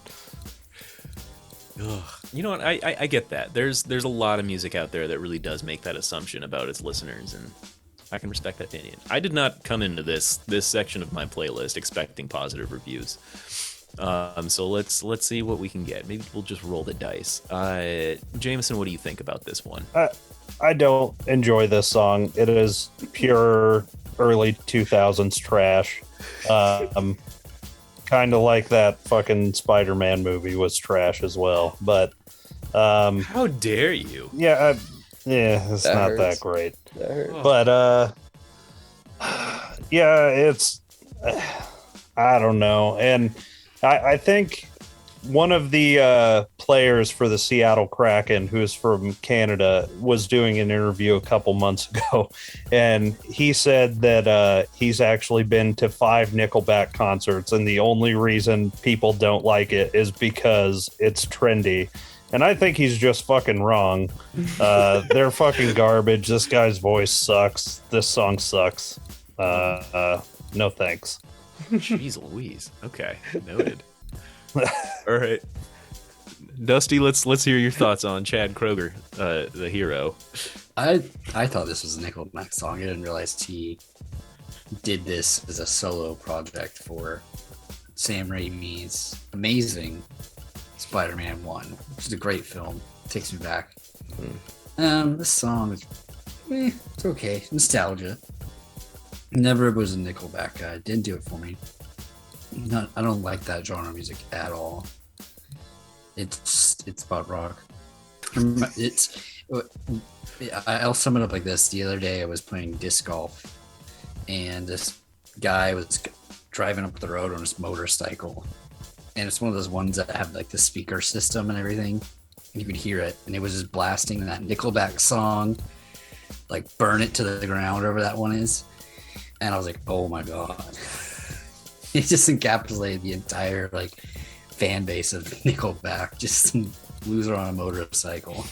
Ugh. You know what? I get that. There's a lot of music out there that really does make that assumption about its listeners, and I can respect that opinion. I did not come into this section of my playlist expecting positive reviews. So let's see what we can get. Maybe we'll just roll the dice. Jameson, what do you think about this one? I don't enjoy this song. It is pure early 2000s trash. Kind of like that fucking Spider-Man movie was trash as well. But how dare you? yeah, it's That not hurts. that great. That hurt. But yeah, it's I don't know. And I think one of the players for the Seattle Kraken, who's from Canada, was doing an interview a couple months ago, and he said that he's actually been to 5 Nickelback concerts, and the only reason people don't like it is because it's trendy. And I think he's just fucking wrong. They're fucking garbage. This guy's voice sucks. This song sucks. No thanks. Jeez Louise. Okay, noted. All right, Dusty. Let's hear your thoughts on Chad Kroeger, the hero. I thought this was a Nickelback song. I didn't realize he did this as a solo project for Sam Raimi's amazing Spider-Man 1, which is a great film. Takes me back. This song is it's okay. Nostalgia. Never was a Nickelback guy. Didn't do it for me. I don't like that genre of music at all. It's about rock. I'll sum it up like this. The other day I was playing disc golf, and this guy was driving up the road on his motorcycle, and it's one of those ones that have like the speaker system and everything, and you could hear it, and it was just blasting that Nickelback song, like "Burn It to the Ground," whatever that one is. And I was like, oh my god. It just encapsulated the entire like fan base of Nickelback. Just some loser on a motorcycle.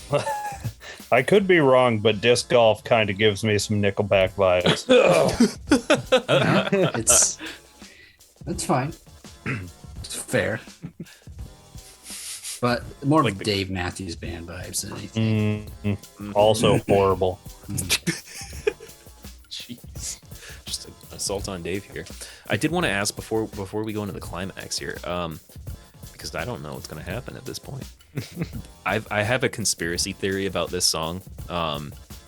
I could be wrong, but disc golf kind of gives me some Nickelback vibes. It's fine. It's fair. But more Like of the- Dave Matthews Band vibes than anything. Also horrible. Jeez. Just an assault on Dave here. I did want to ask before we go into the climax here, because I don't know what's going to happen at this point. I have a conspiracy theory about this song.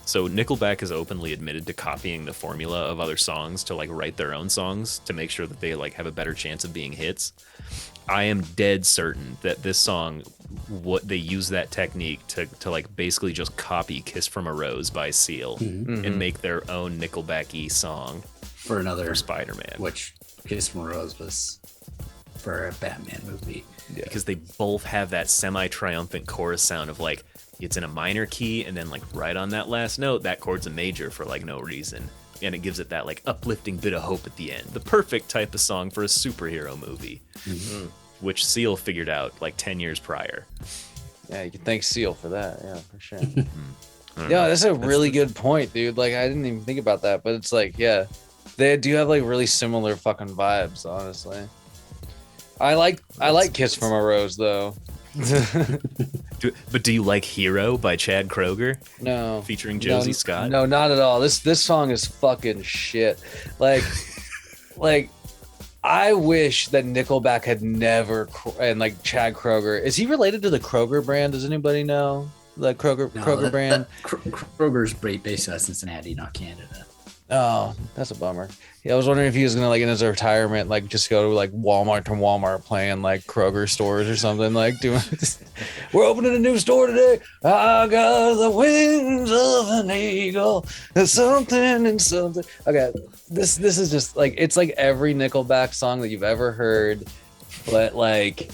So Nickelback has openly admitted to copying the formula of other songs to like write their own songs to make sure that they like have a better chance of being hits. I am dead certain that this song, what they use that technique to like basically just copy "Kiss from a Rose" by Seal and make their own Nickelback-y song For another for Spider-Man. which Kiss from a Rose was for a Batman movie. Because they both have that semi-triumphant chorus sound of like it's in a minor key and then like right on that last note that chord's a major for like no reason, and it gives it that like uplifting bit of hope at the end. The perfect type of song for a superhero movie, which Seal figured out like 10 years prior. Yeah, you can thank Seal for that. Yeah, for sure. Yeah, that's a really good point, dude. Like, I didn't even think about that, but it's like, yeah, they do have like really similar fucking vibes, honestly. I like Kiss from a Rose though. But do you like Hero by Chad Kroeger No, featuring Josie Scott? No, not at all. This song is fucking shit. Like, I wish that Nickelback had never and like Chad Kroeger. Is he related to the Kroger brand? Does anybody know the Kroger brand? Kroger's based out of Cincinnati, not Canada. Oh, that's a bummer. Yeah, I was wondering if he was gonna like in his retirement, like just go to like Walmart to Walmart playing like Kroger stores or something, like doing. We're opening a new store today. I got the wings of an eagle. There's something and something. Okay, this is just like it's like every Nickelback song that you've ever heard, but like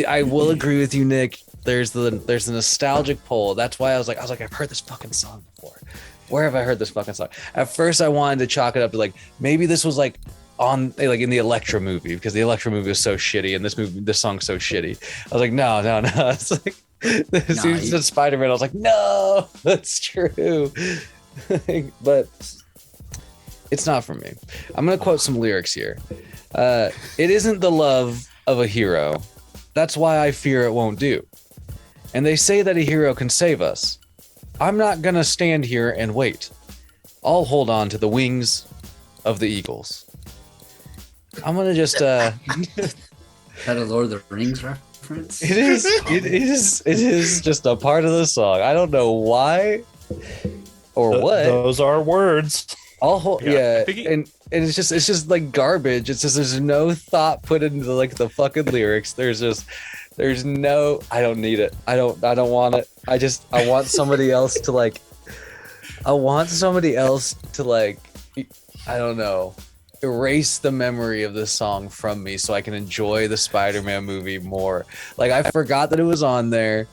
I will agree with you, Nick. There's the nostalgic pull. That's why I was like I've heard this fucking song before. Where have I heard this fucking song? At first, I wanted to chalk it up to like maybe this was like on like in the Elektra movie because the Elektra movie was so shitty and this song's so shitty. I was like, no. It's like as soon as it said Spider-Man, I was like, no, that's true. But it's not for me. I'm gonna quote some lyrics here. It isn't the love of a hero. That's why I fear it won't do. And they say that a hero can save us. I'm not gonna stand here and wait. I'll hold on to the wings of the eagles. I'm gonna just that a Lord of the Rings reference? It is. It is. It is just a part of the song. I don't know why or what. Those are words. Yeah, I think and it's just like garbage. It's just there's no thought put into like the fucking lyrics. There's no. I don't need it. I don't want it. I want somebody else to like. I want somebody else to like. I don't know. Erase the memory of this song from me so I can enjoy the Spider-Man movie more. Like I forgot that it was on there.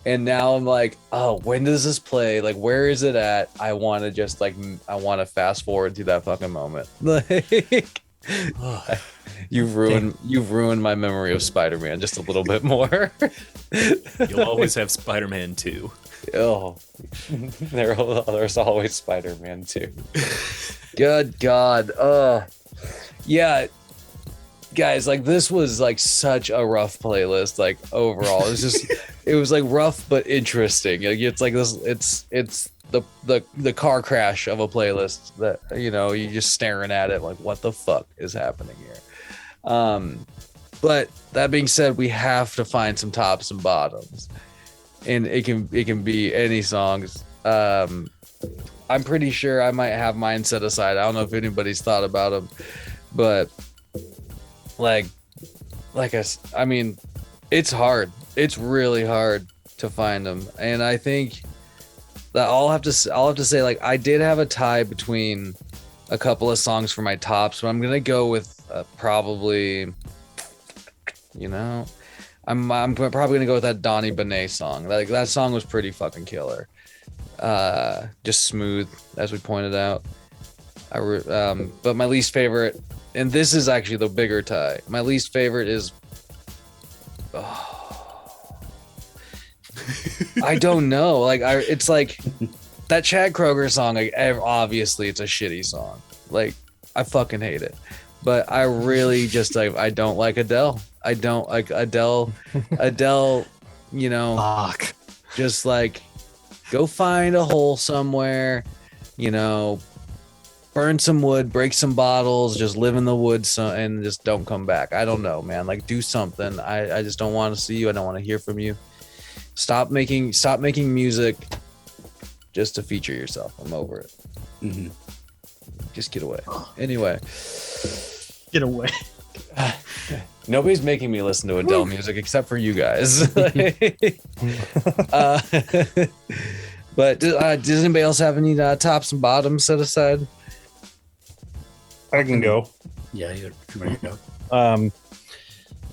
And now I'm like, oh, when does this play? Like, where is it at? I want to just like, I want to fast forward to that fucking moment. Like, you've ruined my memory of Spider-Man just a little bit more. You'll always have Spider-Man 2. Oh, there's always Spider-Man 2. Good God. Yeah. Guys, like this was like such a rough playlist, like overall. It was like rough but interesting. Like it's like this it's the car crash of a playlist that you're just staring at it like what the fuck is happening here. But that being said, we have to find some tops and bottoms. And it can be any songs. I'm pretty sure I might have mine set aside. I don't know if anybody's thought about them, but I mean, it's hard. It's really hard to find them, and I think that I'll have to say like I did have a tie between a couple of songs for my tops, but I'm gonna go with probably, I'm probably gonna go with that Donny Benet song. Like that song was pretty fucking killer. Just smooth, as we pointed out. But my least favorite. And this is actually the bigger tie. My least favorite is... I don't know. Like, it's like... That Chad Kroeger song, like, obviously it's a shitty song. Like, I fucking hate it. But I really just, like, I don't like Adele. I don't like Adele. Adele, Fuck. just, like, go find a hole somewhere, burn some wood, break some bottles, just live in the woods and just don't come back. I don't know, man. Like do something. I just don't want to see you. I don't want to hear from you. Stop making music just to feature yourself. I'm over it. Mm-hmm. Just get away. Anyway. Get away. Nobody's making me listen to Adele music except for you guys. But does anybody else have any tops and bottoms set aside? I can go. Yeah, you're ready to go.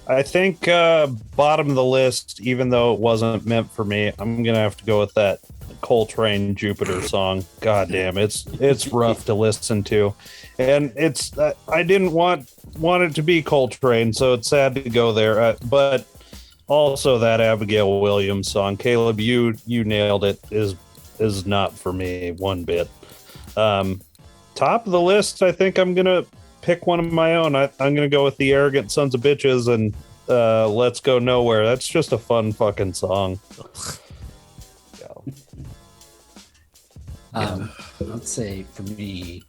I think bottom of the list, even though it wasn't meant for me, I'm gonna have to go with that Coltrane Jupiter song. God damn, it's rough to listen to, and it's I didn't want it to be Coltrane, so it's sad to go there. But also that Abigail Williams song, Caleb, you nailed it. Is not for me one bit. Top of the list, I think I'm gonna pick one of my own. I'm gonna go with the Arrogant Sons of Bitches and Let's Go Nowhere. That's just a fun fucking song. I'd say for me,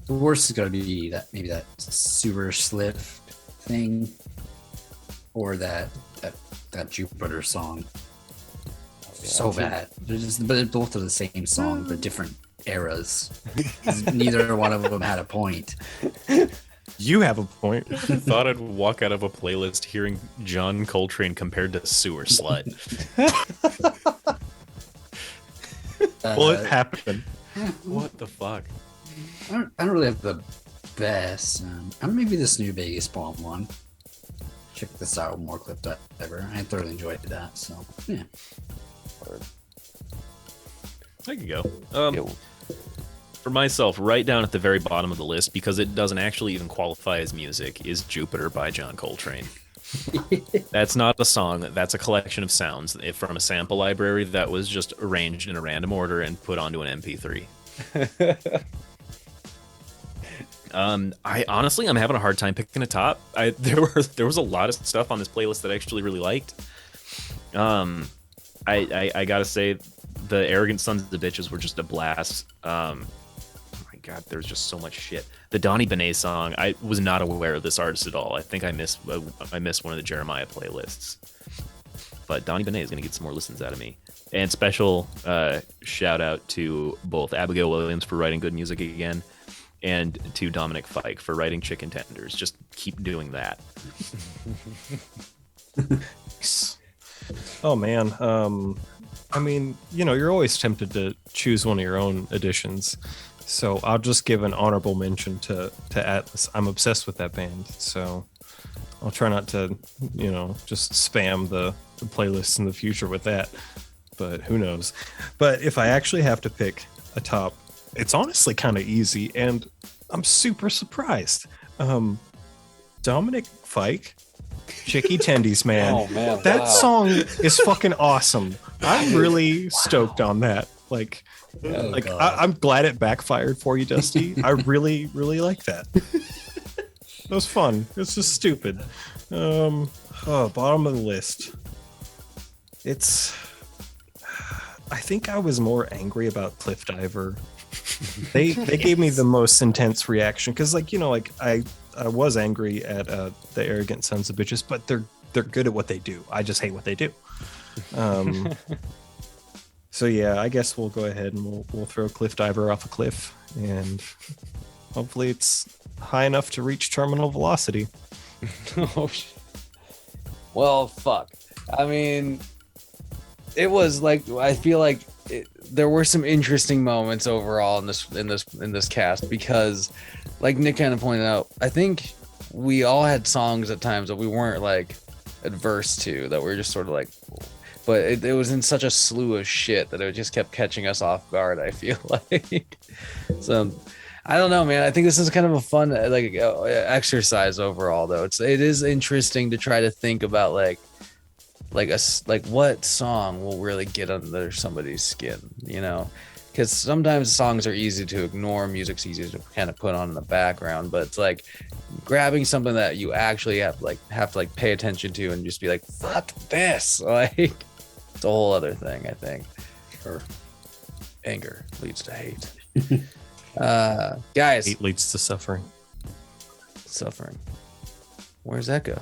the worst is gonna be that Super Slift thing, or that Jupiter song. So bad. But both are the same song, but different eras. Neither one of them had a point. You have a point. I thought I'd walk out of a playlist hearing John Coltrane compared to Sewer Slut. Well, it happened. What the fuck? I don't really have the best. Maybe this new Vegas Bomb one. Check this out, more clipped up ever. I thoroughly enjoyed that. So yeah. I could go. For myself, right down at the very bottom of the list, because it doesn't actually even qualify as music, is Jupiter by John Coltrane. That's not a song. That's a collection of sounds from a sample library that was just arranged in a random order and put onto an MP3. I'm having a hard time picking a top. There was a lot of stuff on this playlist that I actually really liked. I gotta say, the Arrogant Sons of the Bitches were just a blast. Oh my God, there's just so much shit. The Donny Benet song, I was not aware of this artist at all. I think I missed one of the Jeremiah playlists. But Donny Benet is going to get some more listens out of me. And special shout out to both Abigail Williams for writing good music again, and to Dominic Fike for writing Chicken Tenders. Just keep doing that. Oh man, I mean, you're always tempted to choose one of your own editions, so I'll just give an honorable mention to Atlas. I'm obsessed with that band, so I'll try not to, just spam the playlists in the future with that, but who knows. But if I actually have to pick a top, it's honestly kind of easy, and I'm super surprised. Dominic Fike, Chicky Tendies, man. Oh man, That wow. song is fucking awesome. I'm really stoked on that. I'm glad it backfired for you, Dusty. I really, really like that. It was fun. It's just stupid. Bottom of the list. I think I was more angry about Cliff Diver. They gave me the most intense reaction because, I was angry at the Arrogant Sons of Bitches, but they're good at what they do. I just hate what they do. So yeah, I guess we'll go ahead and we'll throw Cliff Diver off a cliff, and hopefully it's high enough to reach terminal velocity. Oh, shit. Well, fuck. I mean, it was I feel like there were some interesting moments overall in this cast because, like Nick kind of pointed out, I think we all had songs at times that we weren't adverse to, that we were just sort of but it was in such a slew of shit that it just kept catching us off guard, I feel like. So I don't know, man. I think this is kind of a fun exercise overall, though. It is interesting to try to think about what song will really get under somebody's skin, because sometimes songs are easy to ignore, music's easy to kind of put on in the background, but it's grabbing something that you actually have to pay attention to and just be like, fuck this, it's a whole other thing, I think. Sure. Anger leads to hate. Guys, Hate leads to suffering. Where's that go?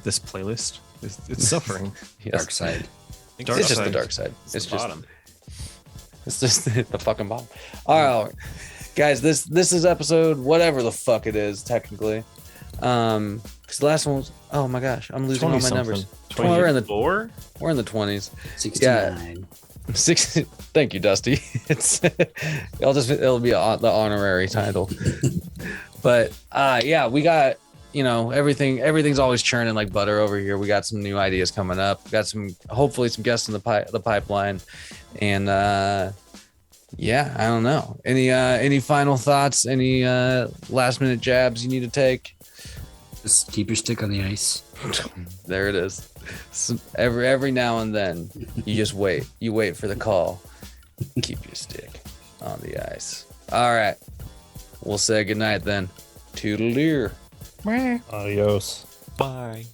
This playlist, it's suffering. Yes. Dark side. It's just the dark side. It's the just bottom. It's just the fucking bottom. All right, guys. This is episode whatever the fuck it is technically. Because the last one was, oh my gosh, I'm losing all my numbers. We're in the 20s. 69. 60. Thank you, Dusty. It'll be the honorary title. But yeah, we got everything's always churning like butter over here. We got some new ideas coming up. We got hopefully some guests in the pipeline, and yeah, I don't know. Any final thoughts? Any last minute jabs you need to take? Just keep your stick on the ice. There it is. Every now and then, you just wait. You wait for the call. Keep your stick on the ice. All right. We'll say goodnight then. Toodle-deer. Adios. Bye.